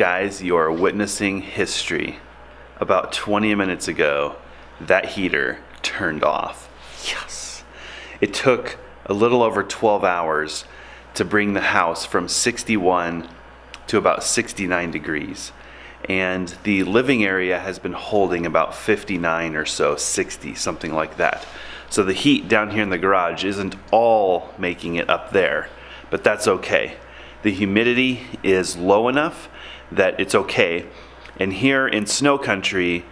Guys, you are witnessing history. About 20 minutes ago, that heater turned off. Yes! It took a little over 12 hours to bring the house from 61 to about 69 degrees. And the living area has been holding about 59 or so, 60, something like that. So the heat down here in the garage isn't all making it up there, but that's okay. The humidity is low enough that it's okay. And here in snow country,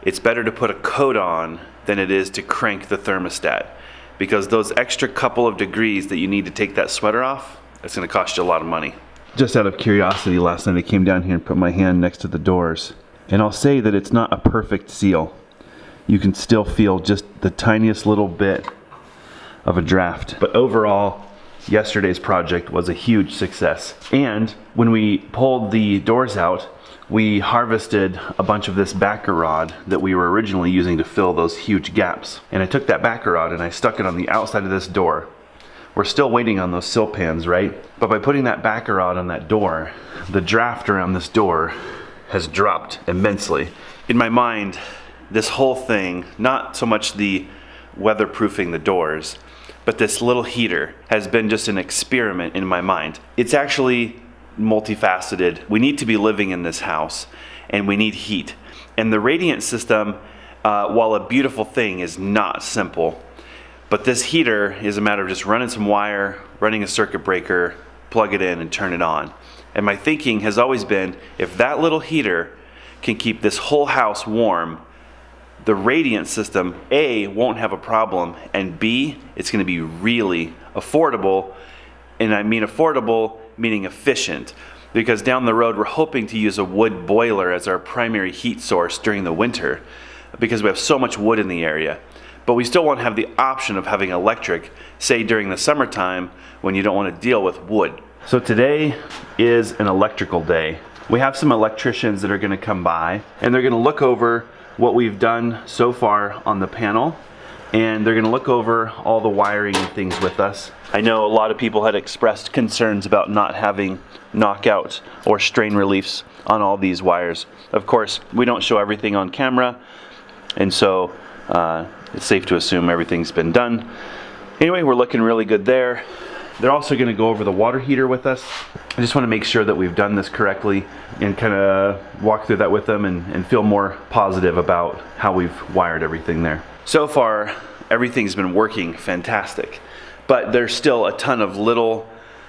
it's better to put a coat on than it is to crank the thermostat, because those extra couple of degrees that you need to take that sweater off, that's going to cost you a lot of money. Just out of curiosity, last night I came down here and put my hand next to the doors, and I'll say that it's not a perfect seal. You can still feel just the tiniest little bit of a draft. But overall, yesterday's project was a huge success. And when we pulled the doors out, we harvested a bunch of this backer rod that we were originally using to fill those huge gaps. And I took that backer rod and I stuck it on the outside of this door. We're still waiting on those sill pans, right? But by putting that backer rod on that door, the draft around this door has dropped immensely. In my mind, this whole thing, not so much the weatherproofing the doors, but this little heater has been just an experiment in my mind. It's actually multifaceted. We need to be living in this house and we need heat. And the radiant system, while a beautiful thing, is not simple. But this heater is a matter of just running some wire, running a circuit breaker, plug it in and turn it on. And my thinking has always been, if that little heater can keep this whole house warm, the radiant system, A, won't have a problem, and B, it's going to be really affordable. And I mean affordable meaning efficient, because down the road we're hoping to use a wood boiler as our primary heat source during the winter, because we have so much wood in the area. But we still want to have the option of having electric, say during the summertime when you don't want to deal with wood. So today is an electrical day. We have some electricians that are going to come by and they're going to look over what we've done so far on the panel, and they're going to look over all the wiring and things with us. I know a lot of people had expressed concerns about not having knockout or strain reliefs on all these wires. Of course, we don't show everything on camera, and so it's safe to assume everything's been done. Anyway, we're looking really good there. They're also going to go over the water heater with us. I just want to make sure that we've done this correctly and kind of walk through that with them and feel more positive about how we've wired everything there. So far, everything's been working fantastic, but there's still a ton of little,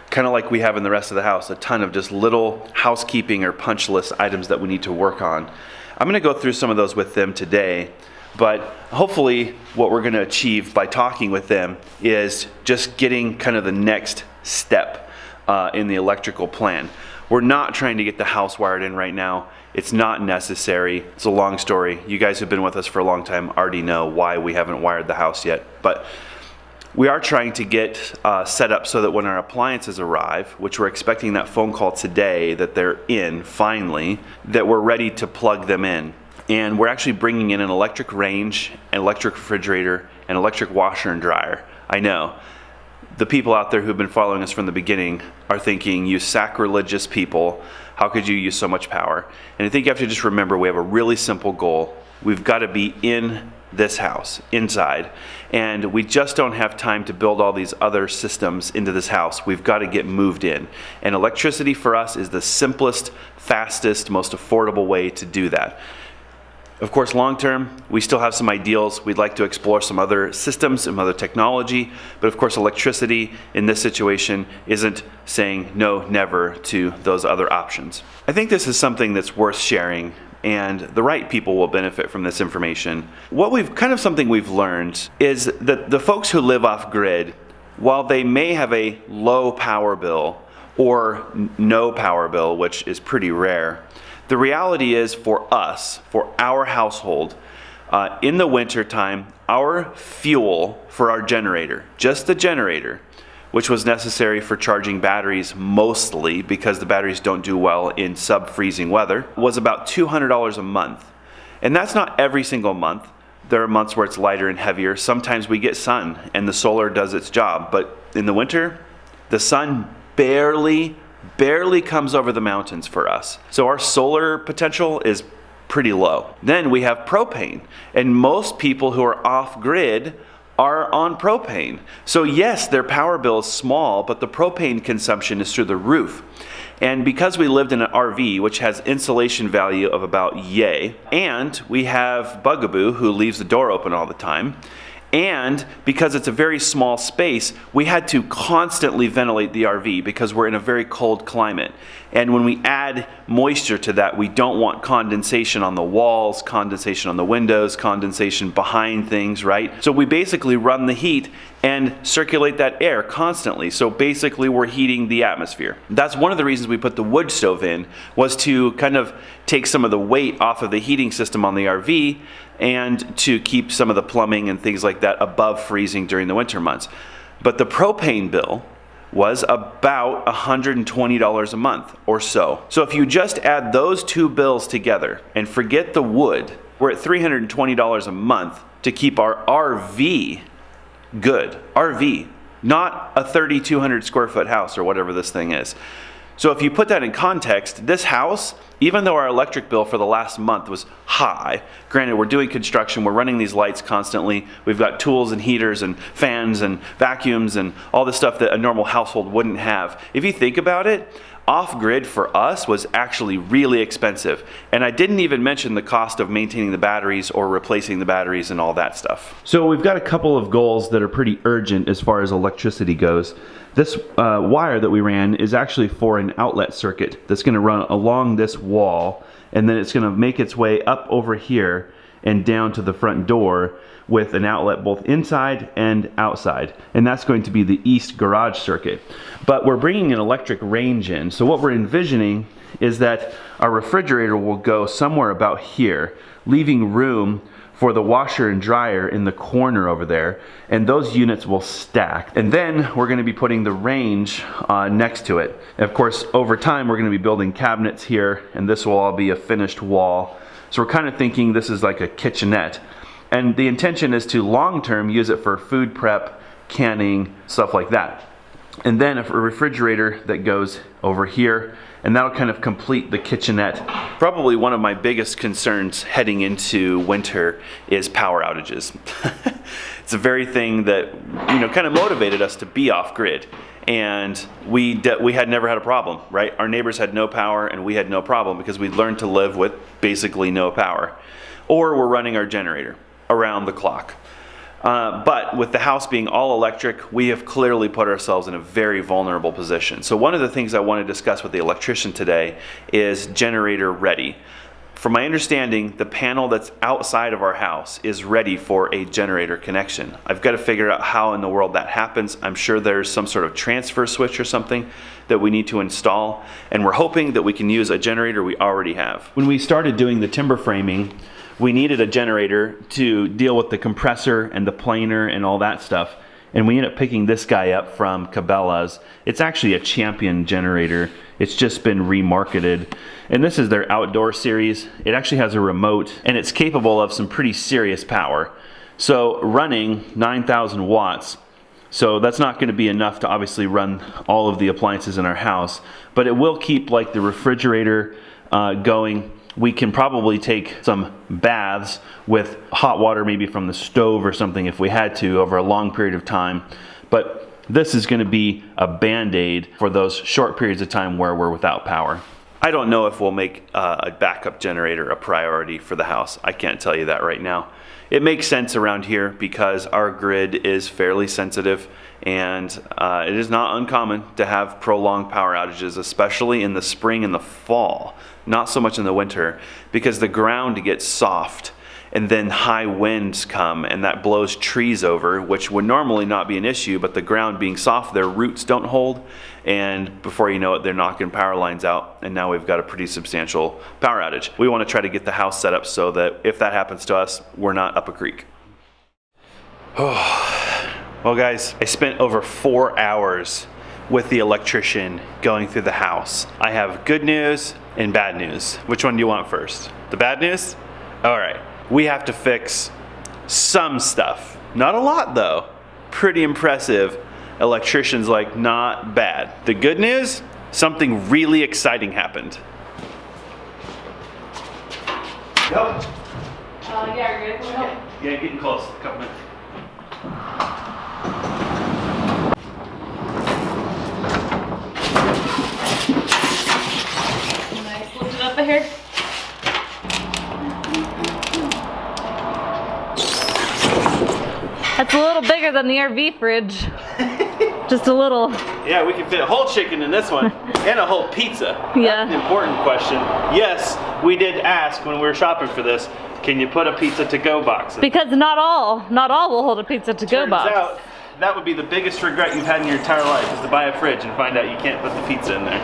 kind of like we have in the rest of the house, a ton of just little housekeeping or punch list items that we need to work on. I'm going to go through some of those with them today. But hopefully what we're going to achieve by talking with them is just getting kind of the next step in the electrical plan. We're not trying to get the house wired in right now. It's not necessary. It's a long story. You guys who've been with us for a long time already know why we haven't wired the house yet. But we are trying to get set up so that when our appliances arrive, which we're expecting that phone call today that they're in finally, that we're ready to plug them in. And we're actually bringing in an electric range, an electric refrigerator, an electric washer and dryer. I know. The people out there who've been following us from the beginning are thinking, you sacrilegious people, how could you use so much power? And I think you have to just remember we have a really simple goal. We've got to be in this house, inside. And we just don't have time to build all these other systems into this house. We've got to get moved in. And electricity for us is the simplest, fastest, most affordable way to do that. Of course, long term, we still have some ideals. We'd like to explore some other systems, some other technology, but of course electricity in this situation isn't saying no, never to those other options. I think this is something that's worth sharing, and the right people will benefit from this information. Something we've learned is that the folks who live off grid, while they may have a low power bill or no power bill, which is pretty rare, the reality is for us, for our household, in the winter time, our fuel for our generator, just the generator, which was necessary for charging batteries mostly because the batteries don't do well in sub-freezing weather, was about $200 a month. And that's not every single month. There are months where it's lighter and heavier. Sometimes we get sun and the solar does its job. But in the winter, the sun barely barely comes over the mountains for us. So our solar potential is pretty low. Then we have propane, and most people who are off-grid are on propane. So yes, their power bill is small, but the propane consumption is through the roof. And because we lived in an RV, which has insulation value of about yay, and we have Bugaboo who leaves the door open all the time, and because it's a very small space, we had to constantly ventilate the RV because we're in a very cold climate. And when we add moisture to that, we don't want condensation on the walls, condensation on the windows, condensation behind things, right? So we basically run the heat and circulate that air constantly. So basically we're heating the atmosphere. That's one of the reasons we put the wood stove in, was to kind of take some of the weight off of the heating system on the RV and to keep some of the plumbing and things like that above freezing during the winter months. But the propane bill was about $120 a month or so. So if you just add those two bills together and forget the wood, we're at $320 a month to keep our RV good. RV, not a 3,200 square foot house or whatever this thing is. So if you put that in context, this house, even though our electric bill for the last month was high, granted we're doing construction, we're running these lights constantly, we've got tools and heaters and fans and vacuums and all the stuff that a normal household wouldn't have. If you think about it, off-grid for us was actually really expensive. And I didn't even mention the cost of maintaining the batteries or replacing the batteries and all that stuff. So we've got a couple of goals that are pretty urgent as far as electricity goes. This wire that we ran is actually for an outlet circuit that's going to run along this wall, and then it's going to make its way up over here and down to the front door with an outlet both inside and outside. And that's going to be the east garage circuit. But we're bringing an electric range in. So what we're envisioning is that our refrigerator will go somewhere about here, leaving room for the washer and dryer in the corner over there, and those units will stack. And then we're going to be putting the range next to it. And of course, over time, we're going to be building cabinets here, and this will all be a finished wall. So we're kind of thinking this is like a kitchenette. And the intention is to long-term use it for food prep, canning, stuff like that. And then a refrigerator that goes over here, and that'll kind of complete the kitchenette. Probably one of my biggest concerns heading into winter is power outages. It's a very thing that, you know, kind of motivated us to be off-grid. And we had never had a problem, right? Our neighbors had no power and we had no problem because we learned to live with basically no power. Or we're running our generator around the clock. But with the house being all electric, we have clearly put ourselves in a very vulnerable position. So one of the things I want to discuss with the electrician today is generator ready. From my understanding, the panel that's outside of our house is ready for a generator connection. I've got to figure out how in the world that happens. I'm sure there's some sort of transfer switch or something that we need to install, and we're hoping that we can use a generator we already have. When we started doing the timber framing, we needed a generator to deal with the compressor and the planer and all that stuff. And we ended up picking this guy up from Cabela's. It's actually a Champion generator. It's just been remarketed. And this is their outdoor series. It actually has a remote and it's capable of some pretty serious power. So running 9,000 watts. So that's not going to be enough to obviously run all of the appliances in our house, but it will keep like the refrigerator going. We can probably take some baths with hot water maybe from the stove or something if we had to over a long period of time. But this is going to be a band-aid for those short periods of time where we're without power. I don't know if we'll make a backup generator a priority for the house. I can't tell you that right now. It makes sense around here because our grid is fairly sensitive, and it is not uncommon to have prolonged power outages, especially in the spring and the fall. Not so much in the winter, because the ground gets soft and then high winds come and that blows trees over, which would normally not be an issue, but the ground being soft, their roots don't hold, and before you know it, they're knocking power lines out, and now we've got a pretty substantial power outage. We want to try to get the house set up so that if that happens to us, we're not up a creek. Well guys, I spent over 4 hours with the electrician going through the house. I have good news and bad news. Which one do you want first? The bad news? All right, we have to fix some stuff. Not a lot though. Pretty impressive. Electrician's like, not bad. The good news? something really exciting happened. Go. Yeah, you're good. Yeah, getting close. A couple minutes. Nice. Lift it up here. That's a little bigger than the RV fridge. Just a little. Yeah, we can fit a whole chicken in this one and a whole pizza. Yeah. That's an important question. Yes, we did ask when we were shopping for this, can you put a pizza to-go box in? Because not all will hold a pizza to-go box. Turns out, that would be the biggest regret you've had in your entire life, is to buy a fridge and find out you can't put the pizza in there.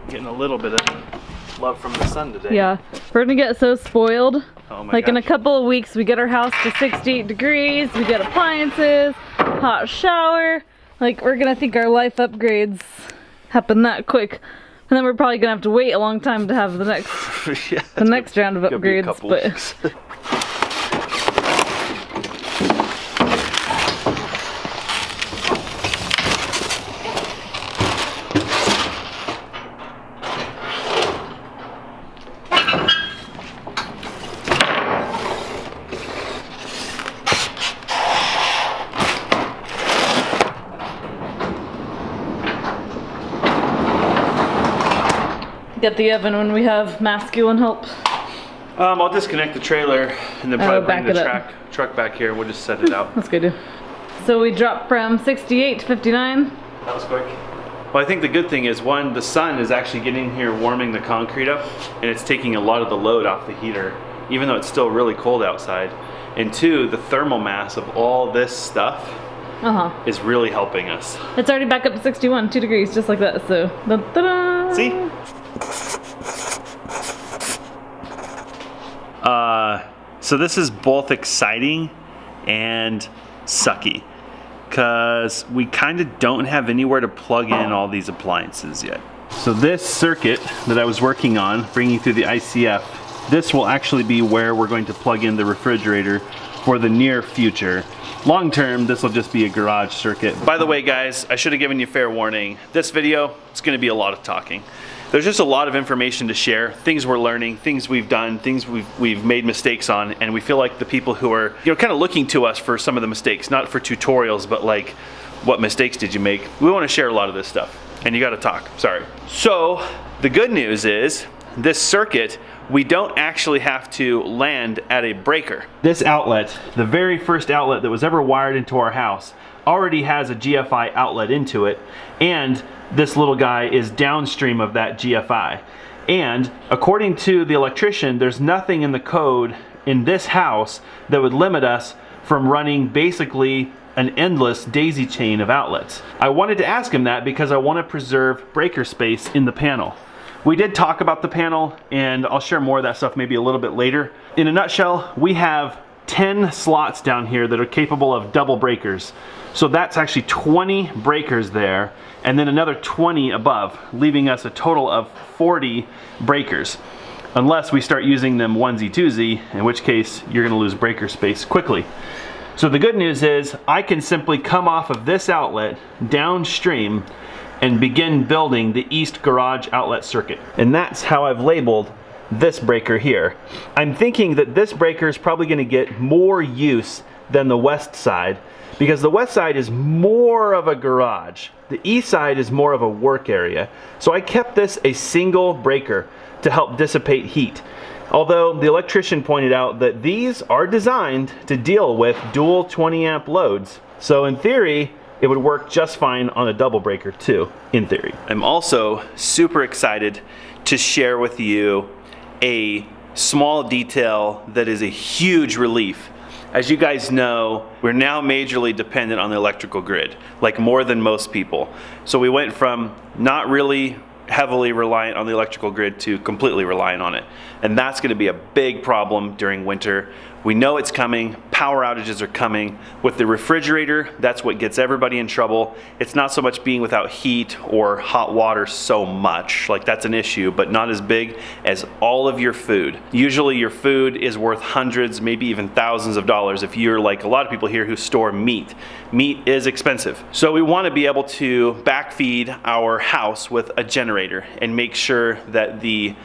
Getting a little bit of love from the sun today. Yeah, we're gonna get so spoiled. Oh my Like gosh. in a couple of weeks, we get our house to 68 degrees, we get appliances, hot shower. Like, we're gonna think our life upgrades happen that quick. And then we're probably gonna have to wait a long time to have the next Yeah, the next round of gonna be a upgrades. couple But weeks. get the oven when we have masculine help. I'll disconnect the trailer and then probably back bring the it up. truck back here and we'll just set it out. That's good. So we dropped from 68 to 59. That was quick. Well, I think the good thing is, one, the sun is actually getting here warming the concrete up, and it's taking a lot of the load off the heater, even though it's still really cold outside. And two, the thermal mass of all this stuff is really helping us. It's already back up to 61, 2 degrees, just like that. So, da-da-da. See? So this is both exciting and sucky, because we kind of don't have anywhere to plug in all these appliances yet. So this circuit that I was working on, bringing through the ICF, this will actually be where we're going to plug in the refrigerator for the near future. Long term, this will just be a garage circuit. By the way, guys, I should have given you fair warning. This video, it's going to be a lot of talking. There's just a lot of information to share, things we're learning, things we've done, things we've made mistakes on, and we feel like the people who are, kind of looking to us for some of the mistakes, not for tutorials, but like, what mistakes did you make? We want to share a lot of this stuff, and you got to talk, sorry. So, the good news is, this circuit, we don't actually have to land at a breaker. This outlet, the very first outlet that was ever wired into our house, already has a GFI outlet into it, and this little guy is downstream of that GFI. And according to the electrician, there's nothing in the code in this house that would limit us from running basically an endless daisy chain of outlets. I wanted to ask him that because I want to preserve breaker space in the panel. We did talk about the panel, and I'll share more of that stuff maybe a little bit later. In a nutshell, we have 10 slots down here that are capable of double breakers. So that's actually 20 breakers there, and then another 20 above, leaving us a total of 40 breakers. Unless we start using them onesie-twosie, in which case you're gonna lose breaker space quickly. So the good news is, I can simply come off of this outlet downstream and begin building the east garage outlet circuit. And that's how I've labeled this breaker here. I'm thinking that this breaker is probably gonna get more use than the west side, because the west side is more of a garage. The east side is more of a work area. So I kept this a single breaker to help dissipate heat. Although the electrician pointed out that these are designed to deal with dual 20 amp loads. So in theory, it would work just fine on a double breaker too, in theory. I'm also super excited to share with you a small detail that is a huge relief. As you guys know, we're now majorly dependent on the electrical grid, like more than most people. So we went from not really heavily reliant on the electrical grid to completely reliant on it. And that's gonna be a big problem during winter. We know it's coming. Power outages are coming. With the refrigerator, that's what gets everybody in trouble. It's not so much being without heat or hot water so much, like that's an issue, but not as big as all of your food. Usually your food is worth hundreds, maybe even thousands of dollars if you're like a lot of people here who store meat. Meat is expensive. So we want to be able to backfeed our house with a generator and make sure that the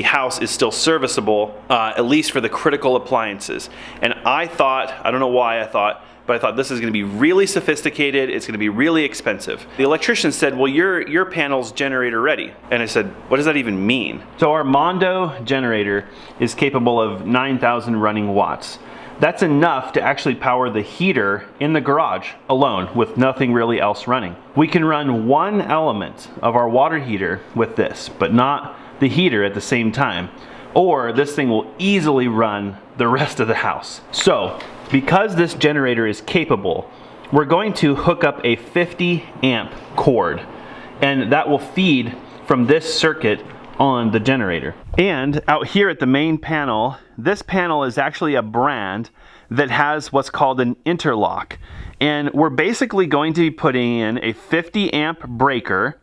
house is still serviceable, at least for the critical appliances. And I thought, I don't know why I thought, but I thought this is going to be really sophisticated, it's going to be really expensive. The electrician said, well, your panel's generator ready. And I said, what does that even mean? So our Mondo generator is capable of 9,000 running watts. That's enough to actually power the heater in the garage alone with nothing really else running. We can run one element of our water heater with this, but not the heater at the same time, or this thing will easily run the rest of the house. So because this generator is capable, we're going to hook up a 50 amp cord, and that will feed from this circuit on the generator. And out here at the main panel, this panel is actually a brand that has what's called an interlock, and we're basically going to be putting in a 50 amp breaker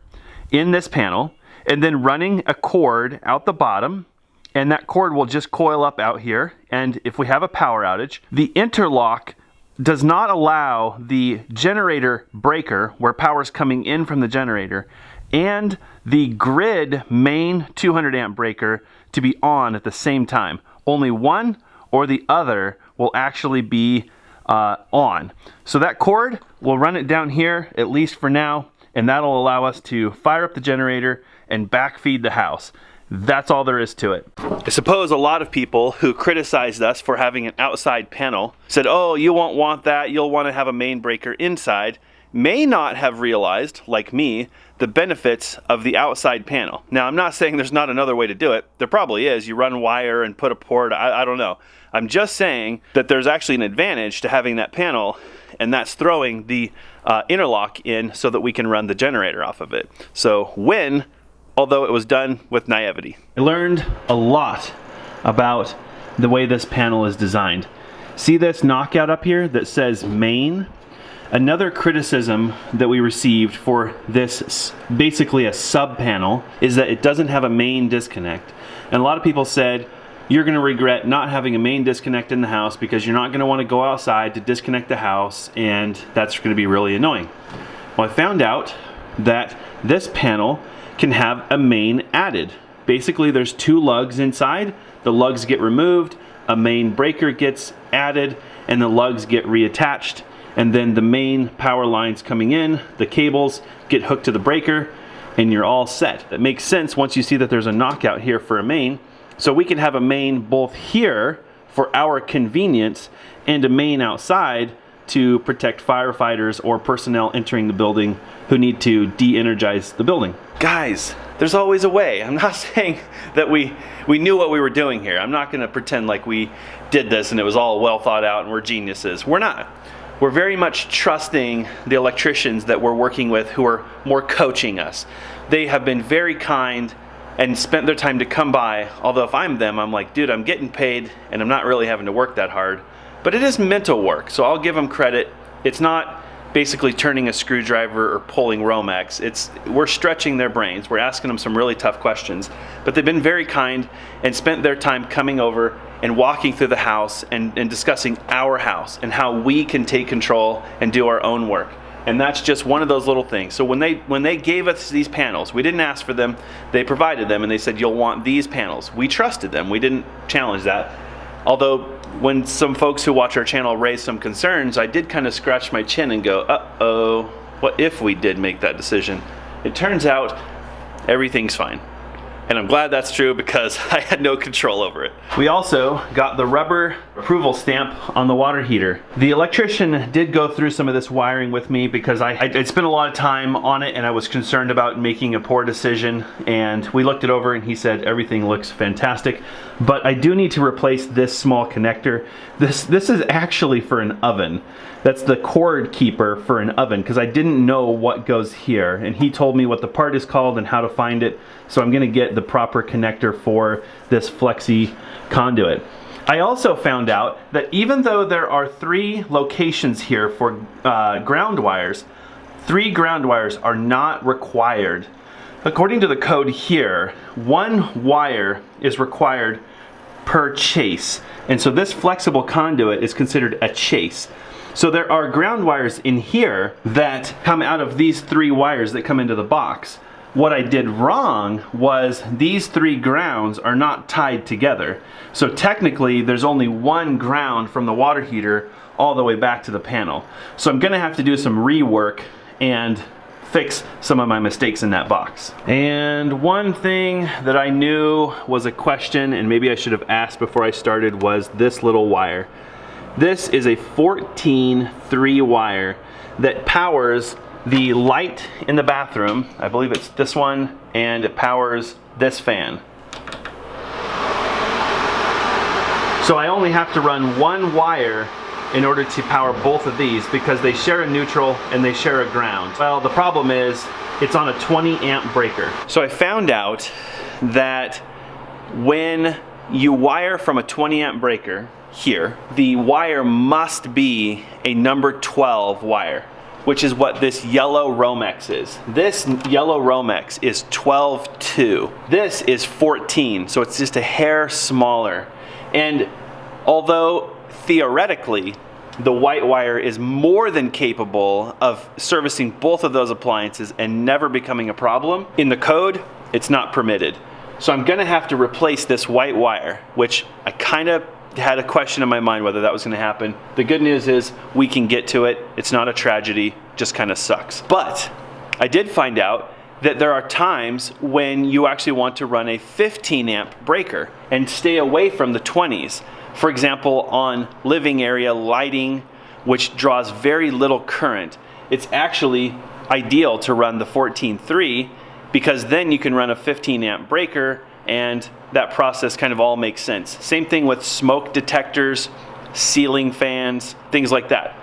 in this panel and then running a cord out the bottom, and that cord will just coil up out here. And if we have a power outage, the interlock does not allow the generator breaker, where power's coming in from the generator, and the grid main 200 amp breaker to be on at the same time. Only one or the other will actually be on. So that cord, we'll run it down here, at least for now, and that'll allow us to fire up the generator and backfeed the house. That's all there is to it. I suppose a lot of people who criticized us for having an outside panel said, oh, you won't want that, you'll want to have a main breaker inside, may not have realized, like me, the benefits of the outside panel. Now, I'm not saying there's not another way to do it. There probably is. You run wire and put a port, I don't know. I'm just saying that there's actually an advantage to having that panel, and that's throwing the interlock in so that we can run the generator off of it. So although it was done with naivety. I learned a lot about the way this panel is designed. See this knockout up here that says main? Another criticism that we received for this, basically a sub panel, is that it doesn't have a main disconnect. And a lot of people said, you're going to regret not having a main disconnect in the house because you're not going to want to go outside to disconnect the house, and that's going to be really annoying. Well, I found out that this panel can have a main added. Basically, there's two lugs inside. The lugs get removed, a main breaker gets added, and the lugs get reattached. And then the main power lines coming in, the cables get hooked to the breaker, and you're all set. That makes sense once you see that there's a knockout here for a main. So we can have a main both here for our convenience and a main outside to protect firefighters or personnel entering the building who need to de-energize the building. Guys, there's always a way. I'm not saying that we knew what we were doing here. I'm not going to pretend like we did this and it was all well thought out and we're geniuses. We're not. We're very much trusting the electricians that we're working with who are more coaching us. They have been very kind and spent their time to come by, although if I'm them, I'm like, dude, I'm getting paid and I'm not really having to work that hard. But it is mental work, so I'll give them credit. It's not basically turning a screwdriver or pulling Romex. We're stretching their brains. We're asking them some really tough questions. But they've been very kind and spent their time coming over and walking through the house and discussing our house and how we can take control and do our own work. And that's just one of those little things. So when they gave us these panels, we didn't ask for them, they provided them, and they said, you'll want these panels. We trusted them, we didn't challenge that. Although when some folks who watch our channel raised some concerns, I did kind of scratch my chin and go, uh-oh, what if we did make that decision? It turns out everything's fine. And I'm glad that's true because I had no control over it. We also got the rubber approval stamp on the water heater. The electrician did go through some of this wiring with me because I'd spent a lot of time on it and I was concerned about making a poor decision, and we looked it over and he said everything looks fantastic. But I do need to replace this small connector. This is actually for an oven. That's the cord keeper for an oven because I didn't know what goes here, and he told me what the part is called and how to find it. So I'm going to get the proper connector for this flexi conduit. I also found out that even though there are 3 locations here for ground wires, 3 ground wires are not required. According to the code here, 1 wire is required per chase. And so this flexible conduit is considered a chase. So there are ground wires in here that come out of these 3 wires that come into the box. What I did wrong was these 3 grounds are not tied together. So technically there's only 1 ground from the water heater all the way back to the panel. So I'm gonna have to do some rework and fix some of my mistakes in that box. And one thing that I knew was a question, and maybe I should have asked before I started, was this little wire. This is a 14-3 wire that powers the light in the bathroom. I believe it's this one, and it powers this fan. So I only have to run 1 wire in order to power both of these because they share a neutral and they share a ground. Well, the problem is it's on a 20 amp breaker. So I found out that when you wire from a 20 amp breaker here, the wire must be a number 12 wire, which is what this yellow Romex is. This yellow Romex is 12-2. This is 14, so it's just a hair smaller. And although theoretically the white wire is more than capable of servicing both of those appliances and never becoming a problem, in the code it's not permitted. So I'm gonna have to replace this white wire, which I kind of had a question in my mind whether that was gonna happen. The good news is we can get to it. It's not a tragedy, just kind of sucks. But I did find out that there are times when you actually want to run a 15 amp breaker and stay away from the 20s. For example, on living area lighting, which draws very little current, it's actually ideal to run the 14-3 because then you can run a 15 amp breaker and that process kind of all makes sense. Same thing with smoke detectors, ceiling fans, things like that.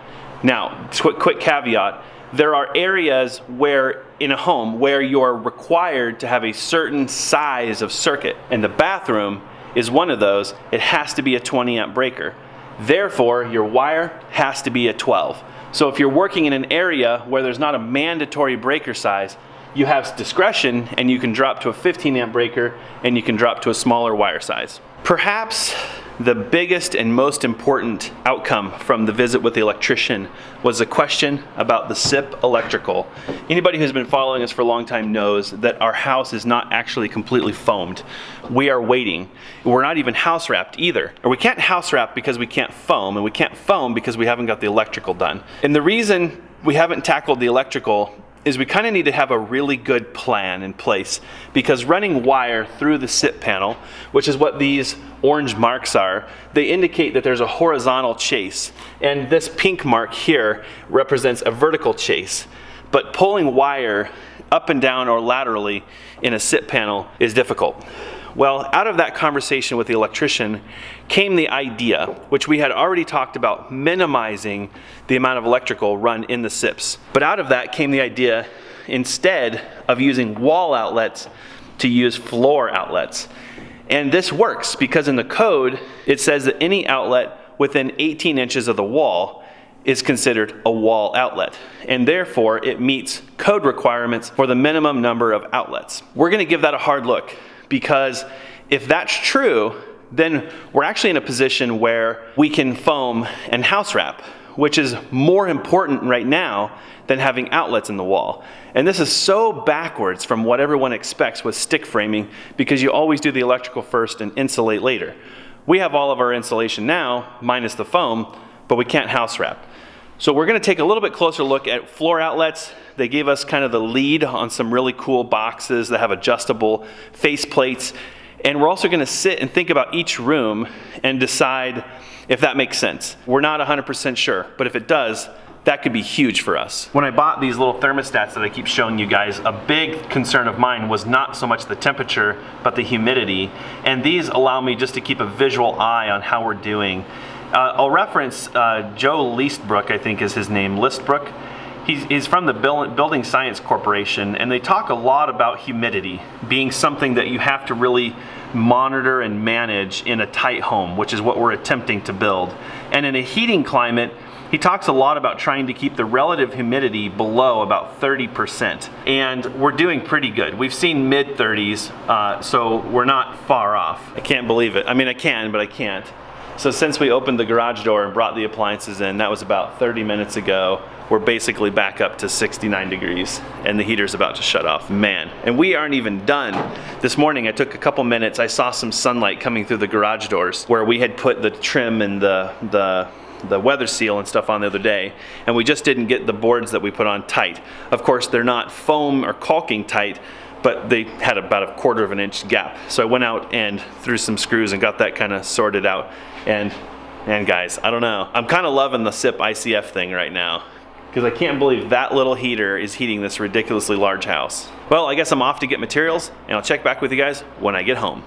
Now, quick caveat, there are areas where in a home where you're required to have a certain size of circuit, and the bathroom is one of those. It has to be a 20 amp breaker. Therefore, your wire has to be a 12. So if you're working in an area where there's not a mandatory breaker size, you have discretion and you can drop to a 15 amp breaker and you can drop to a smaller wire size. Perhaps the biggest and most important outcome from the visit with the electrician was a question about the SIP electrical. Anybody who's been following us for a long time knows that our house is not actually completely foamed. We are waiting. We're not even house wrapped either. Or we can't house wrap because we can't foam, and we can't foam because we haven't got the electrical done. And the reason we haven't tackled the electrical is we kind of need to have a really good plan in place, because running wire through the SIP panel, which is what these orange marks are, they indicate that there's a horizontal chase, and this pink mark here represents a vertical chase. But pulling wire up and down or laterally in a SIP panel is difficult. Well, out of that conversation with the electrician came the idea, which we had already talked about, minimizing the amount of electrical run in the SIPs. But out of that came the idea, instead of using wall outlets, to use floor outlets. And this works because in the code, it says that any outlet within 18 inches of the wall is considered a wall outlet, and therefore it meets code requirements for the minimum number of outlets. We're gonna give that a hard look, because if that's true, then we're actually in a position where we can foam and house wrap, which is more important right now than having outlets in the wall. And this is so backwards from what everyone expects with stick framing, because you always do the electrical first and insulate later. We have all of our insulation now, minus the foam, but we can't house wrap. So we're gonna take a little bit closer look at floor outlets. They gave us kind of the lead on some really cool boxes that have adjustable face plates. And we're also gonna sit and think about each room and decide if that makes sense. We're not 100% sure, but if it does, that could be huge for us. When I bought these little thermostats that I keep showing you guys, a big concern of mine was not so much the temperature, but the humidity. And these allow me just to keep a visual eye on how we're doing. I'll reference Joe Listbrook, I think is his name, Listbrook. He's from the Building Science Corporation, and they talk a lot about humidity being something that you have to really monitor and manage in a tight home, which is what we're attempting to build. And in a heating climate, he talks a lot about trying to keep the relative humidity below about 30%. And we're doing pretty good. We've seen mid-30s, so we're not far off. I can't believe it. I mean, I can, but I can't. So since we opened the garage door and brought the appliances in, that was about 30 minutes ago, we're basically back up to 69 degrees and the heater's about to shut off. Man, and we aren't even done. This morning I took a couple minutes, I saw some sunlight coming through the garage doors where we had put the trim and the weather seal and stuff on the other day, and we just didn't get the boards that we put on tight. Of course, they're not foam or caulking tight, but they had about a 1/4 of an inch gap. So I went out and threw some screws and got that kind of sorted out. And guys, I don't know. I'm kind of loving the SIP ICF thing right now, because I can't believe that little heater is heating this ridiculously large house. Well, I guess I'm off to get materials, and I'll check back with you guys when I get home.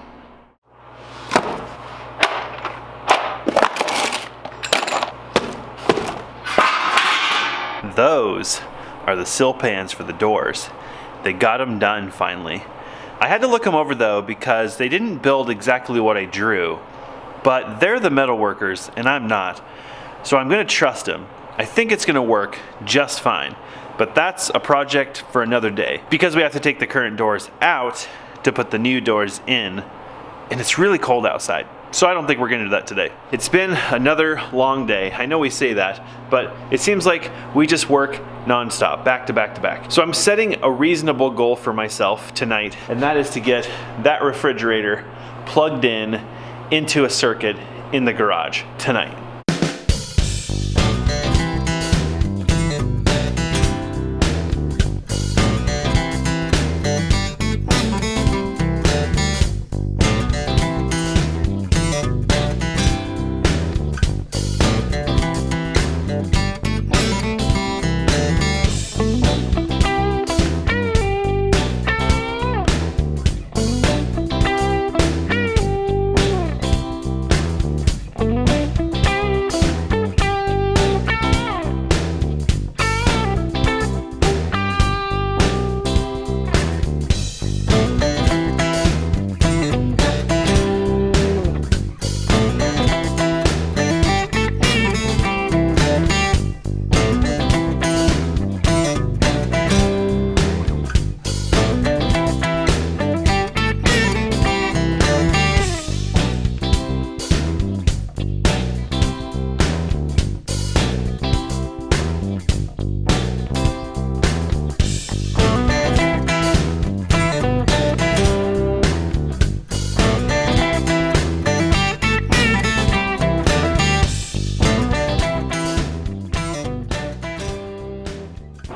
Those are the sill pans for the doors. They got them done finally. I had to look them over though, because they didn't build exactly what I drew, but they're the metal workers and I'm not. So I'm gonna trust them. I think it's gonna work just fine, but that's a project for another day, because we have to take the current doors out to put the new doors in, and it's really cold outside. So I don't think we're gonna do that today. It's been another long day. I know we say that, but it seems like we just work nonstop, back to back to back. So I'm setting a reasonable goal for myself tonight, and that is to get that refrigerator plugged in into a circuit in the garage tonight.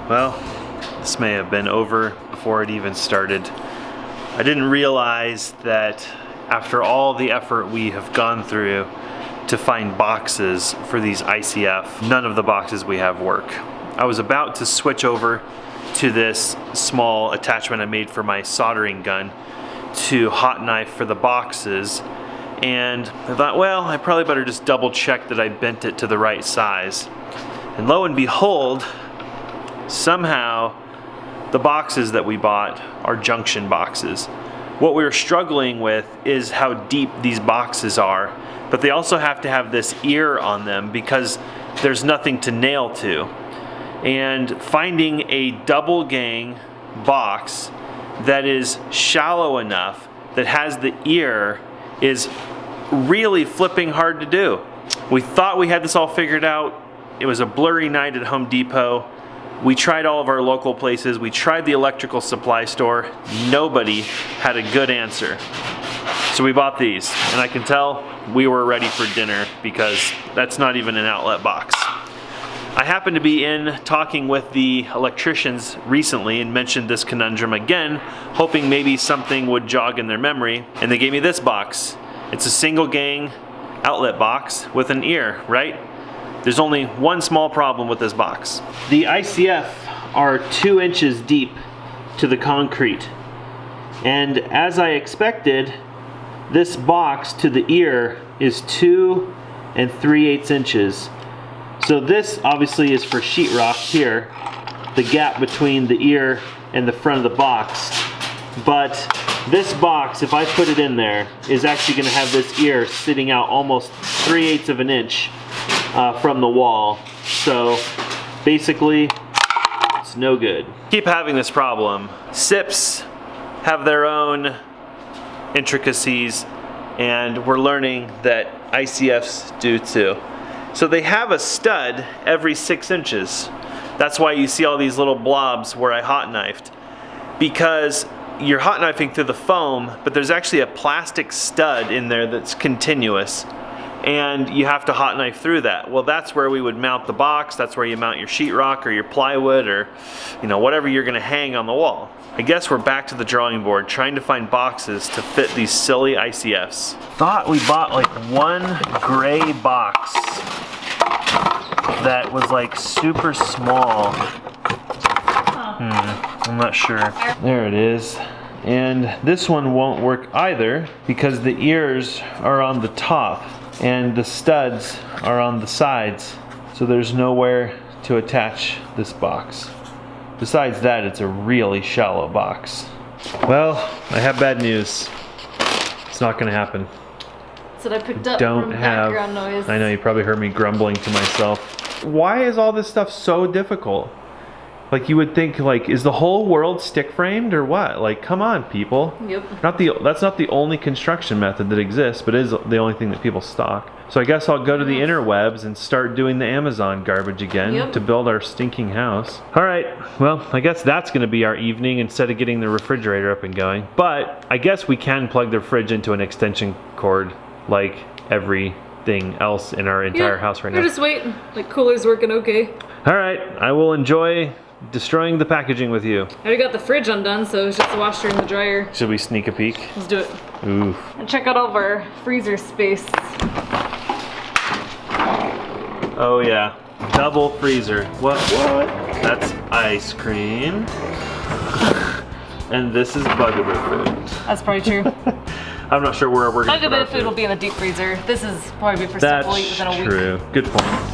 Well, this may have been over before it even started. I didn't realize that after all the effort we have gone through to find boxes for these ICF, none of the boxes we have work. I was about to switch over to this small attachment I made for my soldering gun to hot knife for the boxes, and I thought, well, I probably better just double check that I bent it to the right size. And lo and behold, somehow the boxes that we bought are junction boxes. What we were struggling with is how deep these boxes are, but they also have to have this ear on them because there's nothing to nail to. And finding a double gang box that is shallow enough that has the ear is really flipping hard to do. We thought we had this all figured out. It was a blurry night at Home Depot. We tried all of our local places. We tried the electrical supply store. Nobody had a good answer. So we bought these, and I can tell we were ready for dinner because that's not even an outlet box. I happened to be in talking with the electricians recently and mentioned this conundrum again, hoping maybe something would jog in their memory, and they gave me this box. It's a single gang outlet box with an ear, right? There's only one small problem with this box. The ICF are 2 inches deep to the concrete. And as I expected, this box to the ear is 2 3/8 inches. So this obviously is for sheetrock here. the gap between the ear and the front of the box. But this box, if I put it in there, is actually going to have this ear sitting out almost 3/8 of an inch from the wall. So basically, it's no good. Keep having this problem. SIPs have their own intricacies, and we're learning that ICFs do too. So they have a stud every 6 inches. That's why you see all these little blobs where I hot knifed, because you're hot knifing through the foam, but there's actually a plastic stud in there that's continuous, and you have to hot knife through that. Well, that's where we would mount the box. That's where you mount your sheetrock or your plywood, or whatever you're gonna hang on the wall. I guess we're back to the drawing board, trying to find boxes to fit these silly ICFs. Thought we bought like one gray box that was like super small. I'm not sure. There it is. And this one won't work either because the ears are on the top and the studs are on the sides. So there's nowhere to attach this box. Besides that, it's a really shallow box. Well, I have bad news. It's not gonna happen. That's what I picked up Don't from have background noise. I know you probably heard me grumbling to myself. Why is all this stuff so difficult? Like, you would think, like, is the whole world stick framed or what? Like, come on, people. Yep. That's not the only construction method that exists, but is the only thing that people stock. So I guess I'll go to the interwebs and start doing the Amazon garbage again to build our stinking house. All right, well, I guess that's gonna be our evening instead of getting the refrigerator up and going. But I guess we can plug the fridge into an extension cord like everything else in our entire house right now. We're just waiting. Like, cooler's working okay. All right, I will enjoy destroying the packaging with you. I already got the fridge undone, so it's just the washer and the dryer. Should we sneak a peek? Let's do it. Ooh. And check out all of our freezer space. Oh yeah, double freezer. What? That's ice cream. And this is Bugaboo food. That's probably true. I'm not sure where we're going to put our Bugaboo food will be in the deep freezer. This is probably for stuff we'll eat within a week. That's true. Good point.